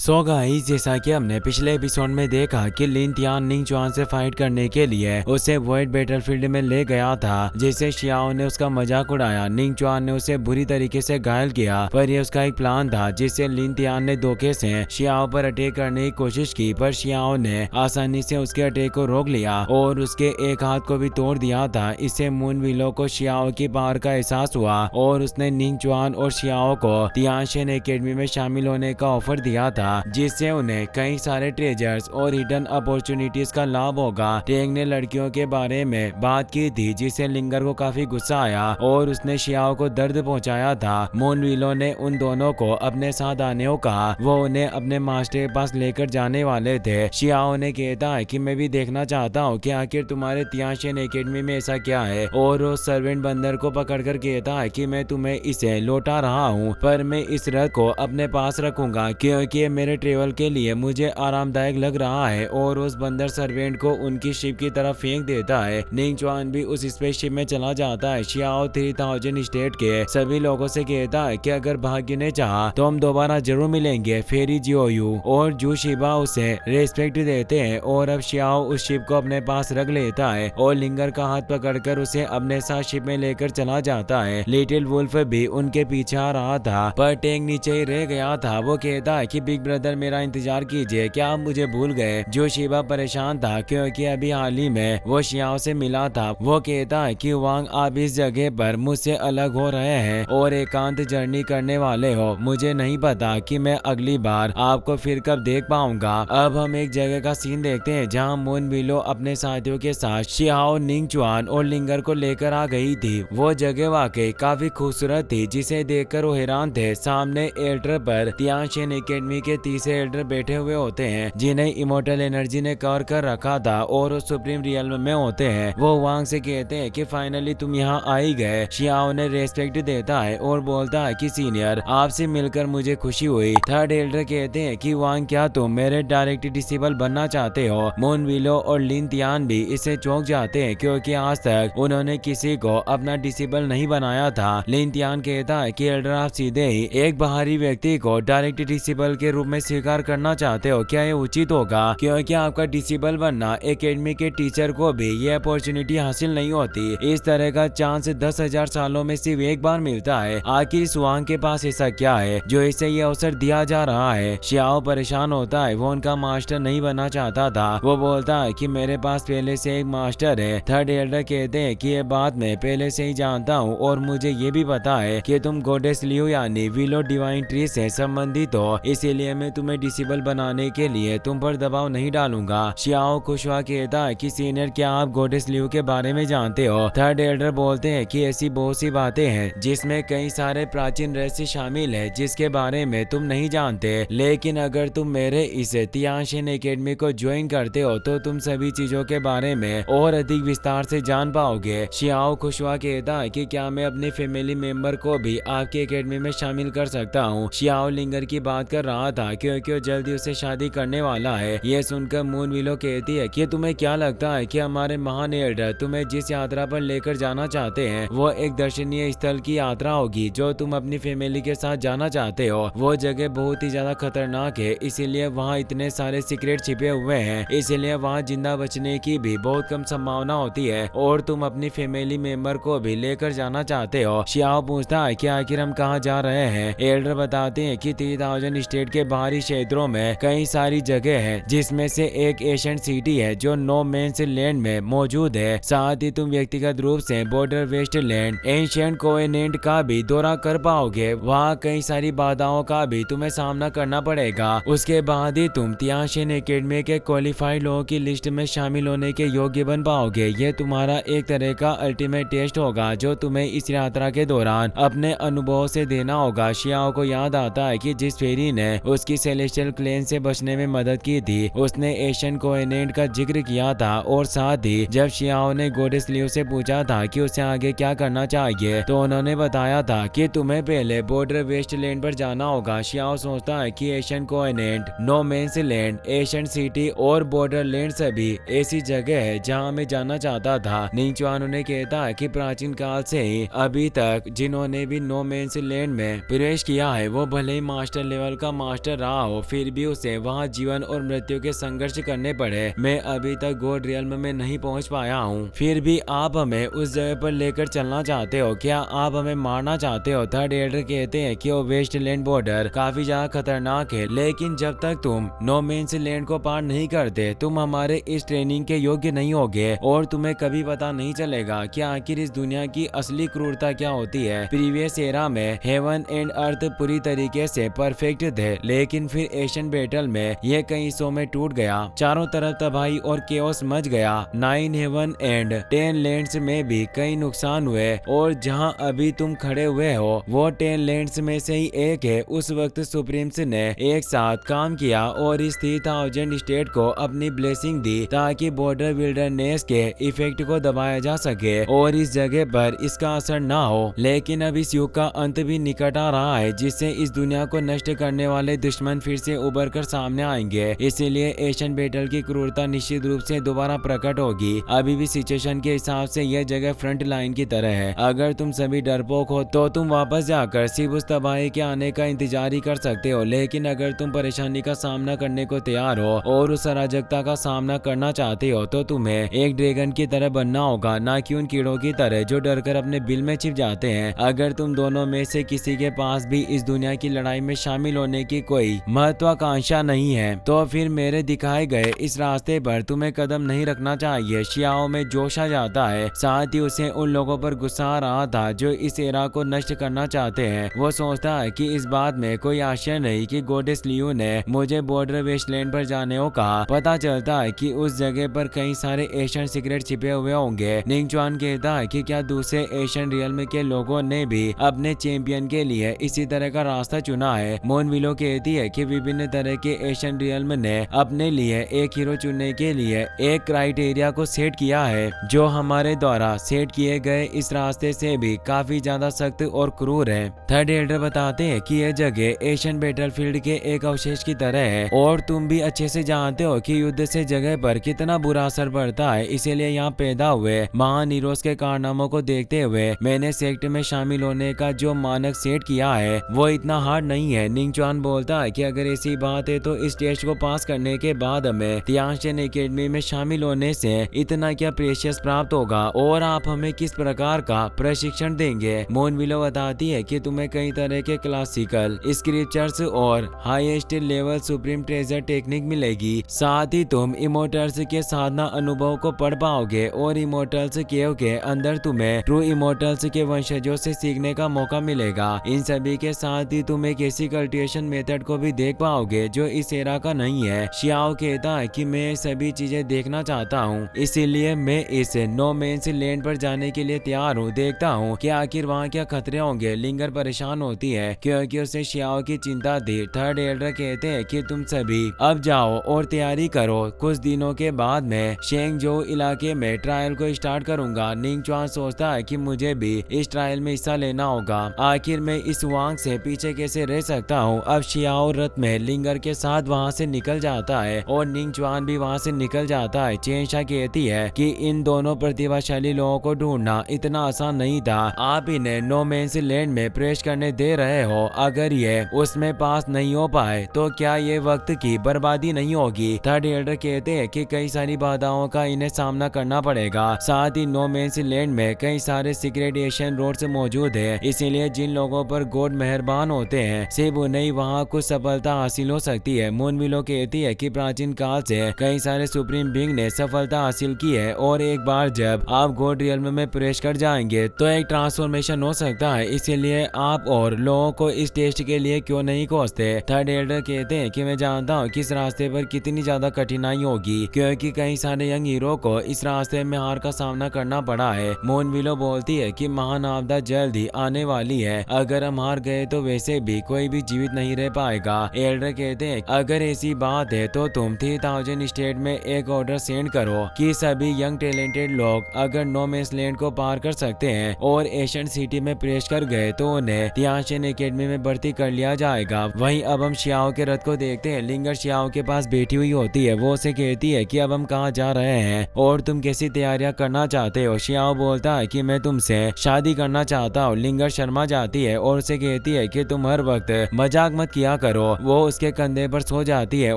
So guys, जैसा कि हमने पिछले एपिसोड में देखा कि लिन तियान निंग चुआन से फाइट करने के लिए उसे वॉइड बैटलफील्ड में ले गया था, जिसे शियाओ ने उसका मजाक उड़ाया। निंग चुआन ने उसे बुरी तरीके से घायल किया, पर यह उसका एक प्लान था जिससे लिन तियान ने धोखे से शियाओ पर अटैक करने की कोशिश की, पर शियाओ ने आसानी से उसके अटैक को रोक लिया और उसके एक हाथ को भी तोड़ दिया था। इससे मून विलो को शियाओ की पावर का एहसास हुआ और उसने निंग चुआन और शियाओ को तियानशेन एकेडमी में शामिल होने का ऑफर दिया था, जिससे उन्हें कई सारे ट्रेजर्स और हिडन अपॉर्चुनिटीज का लाभ होगा। टेंग ने लड़कियों के बारे में बात की थी, जिससे लिंगर को काफी गुस्सा आया और उसने शियाओ को दर्द पहुंचाया था। मून विलो ने उन दोनों को अपने साथ आने को कहा, वो उन्हें अपने मास्टर के पास लेकर जाने वाले थे। शियाओ ने कहता है कि मैं भी देखना चाहता हूँ कि आखिर तुम्हारे तियानशेन एकेडमी में ऐसा क्या है, और वो सर्वेंट बंदर को पकड़कर कहता है कि मैं तुम्हें इसे लौटा रहा हूँ, पर मैं इस रथ को अपने पास रखूंगा क्योंकि मेरे ट्रेवल के लिए मुझे आरामदायक लग रहा है। और उस बंदर सर्वेंट को उनकी शिप की तरफ फेंक देता है। निंग चुआन भी उस स्पेसशिप में चला जाता है। शियाओ 3000 स्टेट के सभी लोगों से कहता है कि अगर भाग्य ने चाहा तो हम दोबारा जरूर मिलेंगे। फेरी जियोयू और जू शिबा उसे रेस्पेक्ट देते हैं और अब शियाओ उस शिप को अपने पास रख लेता है और लिंगर का हाथ पकड़कर उसे अपने साथ शिप में लेकर चला जाता है। लिटिल वुल्फ भी उनके पीछे आ रहा था, पर टेंग नीचे ही रह गया था। वो कहता है कि बिग ब्रदर मेरा इंतजार कीजिए, क्या आप मुझे भूल गए? जो शिबा परेशान था क्योंकि अभी हाल ही में वो शियाओ से मिला था। वो कहता है कि वांग, आप इस जगह पर मुझसे अलग हो रहे हैं और एकांत जर्नी करने वाले हो। मुझे नहीं पता कि मैं अगली बार आपको फिर कब देख पाऊंगा। अब हम एक जगह का सीन देखते हैं जहां मून विलो अपने साथियों के साथ शियाओ, निंग चुआन और लिंगर को लेकर आ गई थी। वो जगह वाकई काफी खूबसूरत थी, जिसे देखकर वो हैरान थे। सामने एल्डर पर तियानशेन एकेडमी के तीसरे एल्डर बैठे हुए होते हैं, जिन्हें इमोर्टल एनर्जी ने कवर कर रखा था और वो सुप्रीम रियल्म में होते हैं। वो वांग से कहते हैं कि फाइनली तुम यहाँ आ ही गए। शियाओ ने रेस्पेक्ट देता है और बोलता है कि सीनियर, आपसे मिलकर मुझे खुशी हुई। थर्ड एल्डर कहते हैं कि वांग, क्या तुम मेरे डायरेक्ट डिसेबल बनना चाहते हो? मून विलो और लिन तियान भी इससे चौंक जाते हैं क्योंकि आज तक उन्होंने किसी को अपना डिसेबल नहीं बनाया था। लिन तियान कहता है कि एल्डर, आप सीधे ही एक बाहरी व्यक्ति को डायरेक्ट डिसेबल के रूप में स्वीकार करना चाहते हो? क्या ये उचित होगा? क्योंकि आपका डिसेबल बनना एकेडमी के टीचर को भी ये अपॉर्चुनिटी हासिल नहीं होती। इस तरह का चांस 10,000 सालों में सिर्फ एक बार मिलता है। आखिर स्वांग के पास ऐसा क्या है जो इसे ये अवसर दिया जा रहा है? शियाओ परेशान होता है, वो उनका मास्टर नहीं बनना चाहता था। वो बोलता है कि मेरे पास पहले से एक मास्टर है। थर्ड एल्डर कहते हैं कि ये बात मैं पहले से ही जानता हूँ और मुझे ये भी पता है कि तुम गॉडेस लियो यानी विलो डिवाइन ट्री से संबंधित हो, इसीलिए मैं तुम्हें डिसेबल बनाने के लिए तुम पर दबाव नहीं डालूंगा। शियाओ खुश हुआ कहता है कि सीनियर, क्या आप गॉडेस लियो के बारे में जानते हो? थर्ड एल्डर बोलते हैं कि ऐसी बहुत सी बातें हैं जिसमें कई सारे प्राचीन रहस्य शामिल है जिसके बारे में तुम नहीं जानते, लेकिन अगर तुम मेरे इस तियानशेन एकेडमी को ज्वाइन करते हो तो तुम सभी चीजों के बारे में और अधिक विस्तार से जान पाओगे। शियाओ खुश हुआ कहता है कि क्या मैं अपने फैमिली मेंबर को भी आपकी एकेडमी में शामिल कर सकता हूँ? शियाओ लिंगर की बात कर रहा था क्योंकि वो जल्दी उससे शादी करने वाला है। ये सुनकर मून विलो कहती है कि तुम्हें क्या लगता है कि हमारे महान एल्डर तुम्हें जिस यात्रा पर लेकर जाना चाहते हैं वो एक दर्शनीय स्थल की यात्रा होगी जो तुम अपनी फैमिली के साथ जाना चाहते हो? वो जगह बहुत ही ज्यादा खतरनाक है, इसीलिए वहाँ इतने सारे सीक्रेट छिपे हुए हैं, इसीलिए वहाँ जिंदा बचने की भी बहुत कम संभावना होती है और तुम अपनी फैमिली मेंबर को भी लेकर जाना चाहते हो। शियाओ पूछता है कि आखिर हम कहाँ जा रहे हैं? एल्डर बताते हैं कि 3000 स्टेट के बाहरी क्षेत्रों में कई सारी जगह है, जिसमें से एक एशियंट सिटी है जो नो मेंस लैंड में मौजूद है। साथ ही तुम व्यक्तिगत रूप से border waste land ancient covenant का भी दौरा कर पाओगे। वहाँ कई सारी बाधाओं का भी तुम्हें सामना करना पड़ेगा। उसके बाद ही तुम तियानशेन एकेडमी के क्वालिफाइड लोगों की लिस्ट में शामिल होने के योग्य बन पाओगे। ये तुम्हारा एक तरह का अल्टीमेट टेस्ट होगा जो तुम्हें इस यात्रा के दौरान अपने अनुभव से देना होगा। शियाओ को याद आता है कि जिस फेरी ने उसकी सेलेस्टियल क्लेन से बचने में मदद की थी उसने एशियन कोवेनेंट का जिक्र किया था, और साथ ही जब शियाओ ने गॉडेस लियो से पूछा था कि उसे आगे क्या करना चाहिए तो उन्होंने बताया था कि तुम्हें पहले बॉर्डर वेस्ट लैंड पर जाना होगा। शियाओ सोचता है कि Asian covenant, no man's land, Asian city और बॉर्डर लैंड सभी ऐसी जगह है जहाँ मैं जाना चाहता था। निंग चुआन उन्हें कहता है कि प्राचीन काल से ही अभी तक जिन्होंने भी नो मेंस लैंड में प्रवेश किया है वो भले ही मास्टर लेवल का मास्टर मास्टर रहा हो, फिर भी उसे वहाँ जीवन और मृत्यु के संघर्ष करने पड़े। मैं अभी तक गॉड रियल्म में नहीं पहुँच पाया हूँ, फिर भी आप हमें उस जगह पर लेकर चलना चाहते हो, क्या आप हमें मारना चाहते हो? थर्ड एल्डर कहते हैं कि वो वेस्टलैंड बॉर्डर काफी ज्यादा खतरनाक है, लेकिन जब तक तुम नो मेंस लैंड को पार नहीं करते तुम हमारे इस ट्रेनिंग के योग्य नहीं होगे और तुम्हें कभी पता नहीं चलेगा कि आखिर इस दुनिया की असली क्रूरता क्या होती है। प्रीवियस एरा में हेवन एंड अर्थ पूरी तरीके से परफेक्ट थे, लेकिन फिर एशियन बैटल में ये कई हिस्सों में टूट गया, चारों तरफ तबाही और केओस मच गया। 9 हेवन एंड 10 लैंड्स में भी कई नुकसान हुए और जहां अभी तुम खड़े हुए हो वो 10 लैंड्स में से ही एक है। उस वक्त सुप्रीम्स ने एक साथ काम किया और इस 3000 स्टेट को अपनी ब्लेसिंग दी ताकि बॉर्डर विल्डरनेस के इफेक्ट को दबाया जा सके और इस जगह पर इसका असर ना हो। लेकिन अब इस युग का अंत भी निकट आ रहा है, जिससे इस दुनिया को नष्ट करने वाले दुश्मन फिर से उभर कर सामने आएंगे। इसीलिए एशियन बैटल की क्रूरता निश्चित रूप से दोबारा प्रकट होगी। अभी भी सिचुएशन के हिसाब से यह जगह फ्रंट लाइन की तरह है। अगर तुम सभी डरपोक हो तो तुम वापस जाकर सिर्फ उस तबाही के आने का इंतजार ही कर सकते हो, लेकिन अगर तुम परेशानी का सामना करने को तैयार हो और उस अराजकता का सामना करना चाहते हो तो तुम्हें एक ड्रैगन की तरह बनना होगा, ना कि उन कीड़ों की तरह जो डरकर अपने बिल में छिप जाते हैं। अगर तुम दोनों में से किसी के पास भी इस दुनिया की लड़ाई में शामिल होने की कोई महत्वाकांक्षा नहीं है तो फिर मेरे दिखाए गए इस रास्ते पर तुम्हें कदम नहीं रखना चाहिए। शियाओ में जोश आ जाता है, साथ ही उसे उन लोगों पर गुस्सा आ रहा था जो इस एरा को नष्ट करना चाहते हैं। वो सोचता है कि इस बात में कोई आश्चर्य नहीं कि गॉडेस लियू ने मुझे बॉर्डर वेस्टलैंड पर जाने को कहा। पता चलता है कि उस जगह पर कई सारे एशियन सीक्रेट छिपे हुए होंगे। निंग चुआन कहता है कि क्या दूसरे एशियन रियल्म के लोगों ने भी अपने चैंपियन के लिए इसी तरह का रास्ता चुना है। मोन विलो कहती है कि विभिन्न तरह के एशियन रियल्म ने अपने लिए एक हीरो चुनने के लिए एक क्राइटेरिया को सेट किया है जो हमारे द्वारा सेट किए गए इस रास्ते से भी काफी ज्यादा सख्त और क्रूर है। थर्ड एल्डर बताते हैं कि यह जगह एशियन बैटलफील्ड के एक अवशेष की तरह है और तुम भी अच्छे से जानते हो कि युद्ध से जगह पर कितना बुरा असर पड़ता है। इसीलिए यहाँ पैदा हुए महान हीरोज के कारनामों को देखते हुए मैंने सेक्ट में शामिल होने का जो मानक सेट किया है वो इतना हार्ड नहीं है। निंग चुआन बोलता है कि अगर ऐसी बात है तो इस टेस्ट को पास करने के बाद हमें तियांशिन एकेडमी में शामिल होने से इतना क्या प्रेशियस प्राप्त होगा और आप हमें किस प्रकार का प्रशिक्षण देंगे। मोन विलो बताती है कि तुम्हें कई तरह के क्लासिकल स्क्रिप्चर्स और highest level supreme treasure technique मिलेगी, साथ ही तुम इमोर्टल्स के साधना अनुभव को पढ़ पाओगे और इमोर्टल्स केव के अंदर तुम्हें ट्रू इमोर्टल्स के वंशजों से सीखने का मौका मिलेगा। इन सभी के साथ ही तुम एक ऐसी कल्टिवेशन मेथड को भी देख पाओगे जो इस एरा का नहीं है। शियाओ कहता है कि मैं सभी चीजें देखना चाहता हूँ, इसीलिए मैं इस नो मेंस लैंड पर जाने के लिए तैयार हूँ। देखता हूँ कि आखिर वहाँ क्या खतरे होंगे। लिंगर परेशान होती है क्योंकि उसे शियाओ की चिंता थी। थर्ड एल्डर कहते हैं कि तुम सभी अब जाओ और तैयारी करो, कुछ दिनों के बाद मैं शेंगजो इलाके में ट्रायल को स्टार्ट करूंगा। निंग चुआन सोचता है कि मुझे भी इस ट्रायल में हिस्सा लेना होगा, आखिर मैं इस वांग से पीछे कैसे रह सकता हूँ। अब शियाओ रथ में लिंगर के साथ वहाँ से निकल जाता है और निंग चुआन भी वहाँ से निकल जाता है। चेंशा कहती है कि इन दोनों प्रतिभाशाली लोगों को ढूंढना इतना आसान नहीं था, आप इन्हें नो मेंस लैंड में प्रवेश करने दे रहे हो। अगर ये उसमें पास नहीं हो पाए तो क्या ये वक्त की बर्बादी नहीं होगी। थर्ड एल्डर कहते हैं कि कई सारी बाधाओं का इन्हें सामना करना पड़ेगा, साथ ही नो मेंस लैंड में कई सारे सीक्रेट एशियन रोड्स मौजूद है, इसीलिए जिन लोगों पर गॉड मेहरबान होते हैं सिर्फ उन्हें ही वहाँ कुछ सफलता हासिल हो सकती है। मून विलो कहती है कि प्राचीन काल से कई सारे सुप्रीम बीइंग ने सफलता हासिल की है और एक बार जब आप गॉड रियल्म में प्रवेश कर जाएंगे तो एक ट्रांसफॉर्मेशन हो सकता है, इसीलिए आप और लोगों को इस टेस्ट के लिए क्यों नहीं कोसते। थर्ड एल्डर कहते हैं कि मैं जानता हूँ कि इस रास्ते पर कितनी ज्यादा कठिनाई होगी क्योंकि कई सारे यंग हीरो को इस रास्ते में हार का सामना करना पड़ा है। मून विलो बोलती है कि महान आपदा जल्द ही आने वाली है, अगर हम हार गए तो वैसे भी कोई भी जीवित नहीं रह पाएगा। एल्डर कहते हैं अगर ऐसी बात है तो तुम 3000 स्टेट में एक ऑर्डर सेंड करो कि सभी यंग टैलेंटेड लोग अगर नो मेंस लैंड को पार कर सकते हैं और एशियन सिटी में प्रवेश कर गए तो उन्हें तियांशिन एकेडमी में भर्ती कर लिया जाएगा। वहीं अब हम शियाओ के रथ को देखते हैं। लिंगर शियाओ के पास बैठी हुई होती है, वो उसे कहती है कि अब हम कहाँ जा रहे हैं और तुम कैसी तैयारियां करना चाहते हो। शियाओ बोलता है कि मैं तुमसे शादी करना चाहता हूँ। लिंगर शर्मा जाती है और उसे कहती है कि तुम हर वक्त मजाक मत किया करो। वो उसके कंधे पर सो जाती है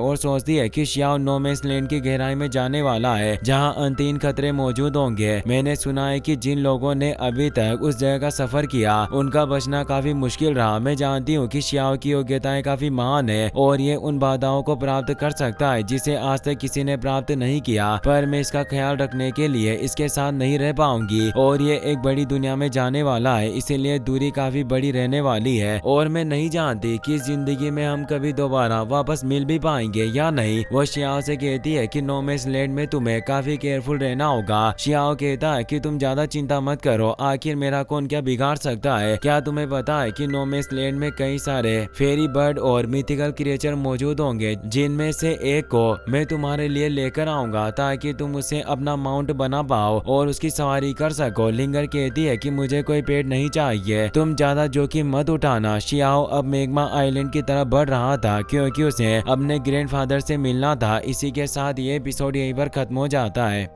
और सोचती है कि शियाओ नो मैंस लैंड की गहराई में जाने वाला है जहां अनतीन खतरे मौजूद होंगे। मैंने सुना है कि जिन लोगों ने अभी तक उस जगह का सफर किया उनका बचना काफी मुश्किल रहा। मैं जानती हूँ कि शियाओ की योग्यताएं काफी महान है और ये उन बाधाओं को प्राप्त कर सकता है जिसे आज तक किसी ने प्राप्त नहीं किया, पर मैं इसका ख्याल रखने के लिए इसके साथ नहीं रह पाऊंगी और ये एक बड़ी दुनिया में जाने वाला है, इसीलिए दूरी काफी बड़ी रहने वाली है और मैं नहीं जानती कि इस जिंदगी में हम कभी दोबारा वापस मिल भी पाएंगे या नहीं। वो शियाओ से कहती है कि नो मैंस लैंड में तुम्हें काफी केयरफुल रहना होगा। शियाओ कहता है कि तुम ज्यादा चिंता मत करो, आखिर मेरा कौन क्या बिगाड़ सकता है। क्या तुम्हें पता है कि नो मैंस लैंड में कई सारे फेरी बर्ड और मिथिकल क्रिएचर मौजूद होंगे, जिनमें से एक को मैं तुम्हारे लिए लेकर आऊंगा ताकि तुम उसे अपना माउंट बना पाओ और उसकी सवारी कर सको। लिंगर कहती है कि मुझे कोई पेट नहीं चाहिए, तुम ज्यादा जोखिम मत उठाना। शियाओ अब मेग्मा आइलैंड की तरफ बढ़ रहा था क्योंकि उसे अपने ग्रैंडफादर से मिलना था। इसी के साथ ये एपिसोड यहीं पर खत्म हो जाता है।